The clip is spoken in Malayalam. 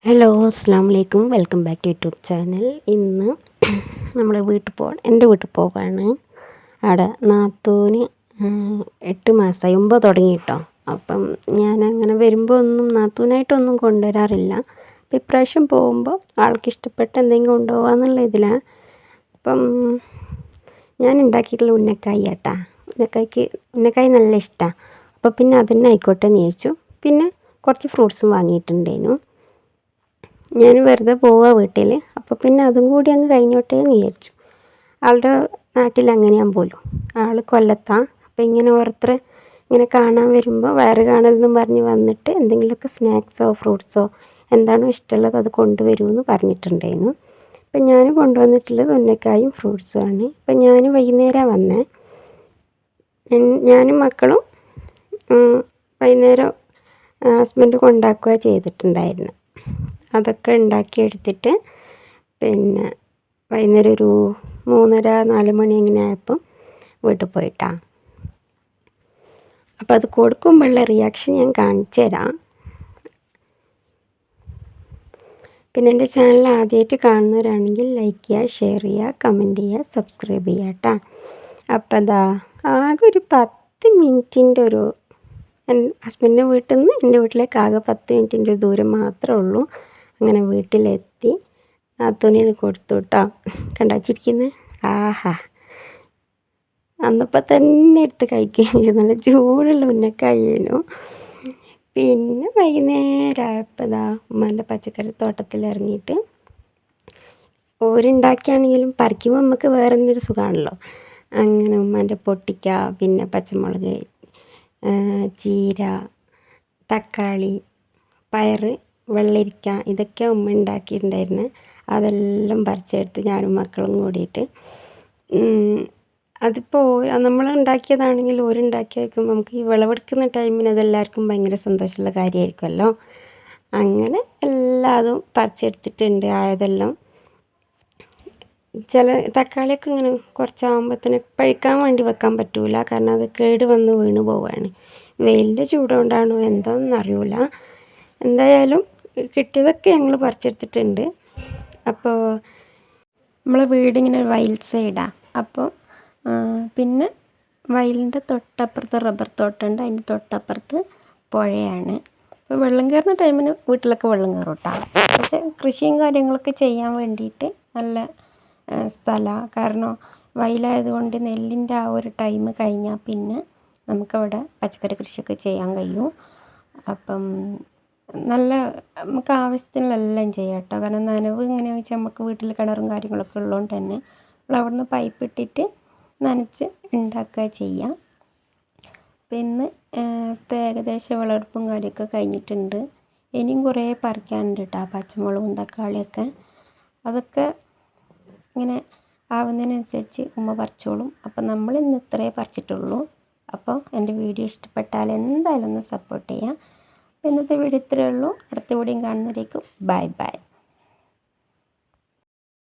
ഹലോ അസ്സാം വലൈക്കും welcome back to YouTube channel. ഇന്ന് നമ്മൾ എൻ്റെ വീട്ടിൽ പോവാണ്. അവിടെ നാത്തൂന് 8 മാസമായി 9 തുടങ്ങി കേട്ടോ. അപ്പം ഞാനങ്ങനെ വരുമ്പോൾ ഒന്നും നാത്തൂനായിട്ടൊന്നും കൊണ്ടുവരാറില്ല. അപ്പം ഇപ്രാവശ്യം പോകുമ്പോൾ ആൾക്ക് ഇഷ്ടപ്പെട്ട എന്തെങ്കിലും കൊണ്ടുപോകാമെന്നുള്ള ഇതിലാണ്. അപ്പം ഞാൻ ഉണ്ടാക്കിയിട്ടുള്ള ഉന്നക്കായി കേട്ടാ. ഉന്നക്കായി നല്ല ഇഷ്ടമാണ്. അപ്പോൾ പിന്നെ അതന്നെ ആയിക്കോട്ടെ എന്ന് ചോദിച്ചു. പിന്നെ കുറച്ച് ഫ്രൂട്ട്സും വാങ്ങിയിട്ടുണ്ടേനു. ഞാൻ വെറുതെ പോവാ വീട്ടിൽ, അപ്പോൾ പിന്നെ അതും കൂടി അങ്ങ് കഴിഞ്ഞോട്ടെ എന്ന് വിചാരിച്ചു. ആളുടെ നാട്ടിൽ അങ്ങനെയാൻ പോലും. ആൾ കൊല്ലത്താണ്. അപ്പോൾ ഇങ്ങനെ ഓരോരുത്തർ ഇങ്ങനെ കാണാൻ വരുമ്പോൾ വയറ് കാണലെന്നും പറഞ്ഞ് വന്നിട്ട് എന്തെങ്കിലുമൊക്കെ സ്നാക്സോ ഫ്രൂട്ട്സോ എന്താണോ ഇഷ്ടമുള്ളത് അത് കൊണ്ടുവരുമെന്ന് പറഞ്ഞിട്ടുണ്ടായിരുന്നു. അപ്പം ഞാൻ കൊണ്ടുവന്നിട്ടുള്ളത് ഉന്നക്കായും ഫ്രൂട്ട്സുമാണ്. അപ്പം ഞാൻ വൈകുന്നേരമാണ് വന്നത്. ഞാനും മക്കളും വൈകുന്നേരം ഹസ്ബൻഡ് കൊണ്ടാക്കുക ചെയ്തിട്ടുണ്ടായിരുന്നു. അതൊക്കെ ഉണ്ടാക്കിയെടുത്തിട്ട് പിന്നെ വൈകുന്നേരം ഒരു 3:30-4 മണി ഇങ്ങനെ ആയപ്പം വീട്ടിൽ പോയിട്ടാണ്. അപ്പോൾ അത് കൊടുക്കുമ്പോഴുള്ള റിയാക്ഷൻ ഞാൻ കാണിച്ചു തരാം. പിന്നെ എൻ്റെ ചാനൽ ആദ്യമായിട്ട് കാണുന്നവരാണെങ്കിൽ ലൈക്ക് ചെയ്യുക, ഷെയർ ചെയ്യുക, കമൻറ്റ് ചെയ്യുക, സബ്സ്ക്രൈബ് ചെയ്യുക കേട്ടോ. അപ്പോൾ അതാ ആകെ ഒരു 10 മിനിറ്റിൻ്റെ ഒരു ഹസ്ബൻഡിൻ്റെ വീട്ടിൽ നിന്ന് എൻ്റെ വീട്ടിലേക്ക് ആകെ 10 മിനിറ്റിൻ്റെ ഒരു ദൂരം മാത്രമേ ഉള്ളൂ. അങ്ങനെ വീട്ടിലെത്തി നാത്തൂന് ഇത് കൊടുത്തു കേട്ടോ. കണ്ടോ ചിരിക്കുന്നത്? ആഹാ, അന്നപ്പോൾ തന്നെ എടുത്ത് കഴിക്കുകയും ചെയ്തു. നല്ല ചൂടുള്ള ഉന്നക്കായിരുന്നു. പിന്നെ വൈകുന്നേരമായപ്പോൾ ഇതാ ഉമ്മാൻ്റെ പച്ചക്കറി തോട്ടത്തിൽ ഇറങ്ങിയിട്ട് ഓരുണ്ടാക്കിയാണെങ്കിലും പറിക്കുമ്പോൾ നമുക്ക് വേറെ തന്നെ ഒരു സുഖമാണല്ലോ. അങ്ങനെ ഉമ്മാൻ്റെ പൊട്ടിക്ക, പിന്നെ പച്ചമുളക്, ചീര, തക്കാളി, പയറ്, വെള്ളരിക്ക ഇതൊക്കെ ഉമ്മ ഉണ്ടാക്കിയിട്ടുണ്ടായിരുന്നു. അതെല്ലാം പറിച്ചെടുത്ത് ഞാനും മക്കളും കൂടിയിട്ട് അതിപ്പോൾ നമ്മൾ ഉണ്ടാക്കിയതാണെങ്കിൽ ഓരുണ്ടാക്കി വയ്ക്കുമ്പോൾ നമുക്ക് ഈ വിളവെടുക്കുന്ന ടൈമിന് അതെല്ലാവർക്കും ഭയങ്കര സന്തോഷമുള്ള കാര്യമായിരിക്കുമല്ലോ. അങ്ങനെ എല്ലാതും പറിച്ചെടുത്തിട്ടുണ്ട്. ആയതെല്ലാം ചില തക്കാളിയൊക്കെ ഇങ്ങനെ കുറച്ചാകുമ്പോഴത്തേന് പഴുക്കാൻ വേണ്ടി വെക്കാൻ പറ്റില്ല, കാരണം അത് കേട് വന്ന് വീണ് പോവുകയാണ്. വെയിലിൻ്റെ ചൂടുകൊണ്ടാണോ എന്താണെന്ന് അറിയില്ല. എന്തായാലും കിട്ടിയതൊക്കെ ഞങ്ങൾ പറിച്ചെടുത്തിട്ടുണ്ട്. അപ്പോൾ നമ്മളെ വീടിങ്ങനെ വയൽ സൈഡാണ്. അപ്പോൾ പിന്നെ വയലിൻ്റെ തൊട്ടപ്പുറത്ത് റബ്ബർ തോട്ടമുണ്ട്, അതിൻ്റെ തൊട്ടപ്പുറത്ത് പുഴയാണ്. അപ്പോൾ വെള്ളം കയറുന്ന ടൈമിന് വീട്ടിലൊക്കെ വെള്ളം കയറും കേട്ടോ. പക്ഷേ കൃഷിയും കാര്യങ്ങളൊക്കെ ചെയ്യാൻ വേണ്ടിയിട്ട് നല്ല സ്ഥലമാണ്. കാരണം വയലായതുകൊണ്ട് നെല്ലിൻ്റെ ആ ഒരു ടൈം കഴിഞ്ഞാൽ പിന്നെ നമുക്കവിടെ പച്ചക്കറി കൃഷിയൊക്കെ ചെയ്യാൻ കഴിയും. അപ്പം നല്ല നമുക്ക് ആവശ്യത്തിനെല്ലാം ചെയ്യാം കേട്ടോ. കാരണം നനവ് എങ്ങനെയാണെന്ന് വെച്ചാൽ നമുക്ക് വീട്ടിൽ കിണറും കാര്യങ്ങളൊക്കെ ഉള്ളതുകൊണ്ട് തന്നെ നമ്മൾ അവിടെ നിന്ന് പൈപ്പ് ഇട്ടിട്ട് നനച്ച് ഉണ്ടാക്കുക ചെയ്യാം. പിന്നെ ഏകദേശം വിളവെടുപ്പും കാര്യമൊക്കെ കഴിഞ്ഞിട്ടുണ്ട്. ഇനിയും കുറേ പറിക്കാനുണ്ട് കേട്ടോ. പച്ചമുളകും തക്കാളിയൊക്കെ അതൊക്കെ ഇങ്ങനെ ആവുന്നതിനനുസരിച്ച് ഉമ്മ പറിച്ചോളും. അപ്പം നമ്മളിന്ന് ഇത്രയേ പറിച്ചിട്ടുള്ളൂ. അപ്പോൾ എൻ്റെ വീഡിയോ ഇഷ്ടപ്പെട്ടാൽ എന്തായാലും ഒന്ന് സപ്പോർട്ട് ചെയ്യാം. ഇന്നത്തെ വീഡിയോ ഇത്രയേ ഉള്ളൂ. അടുത്ത വീഡിയോ കാണുന്നവരേക്കും ബൈ ബൈ.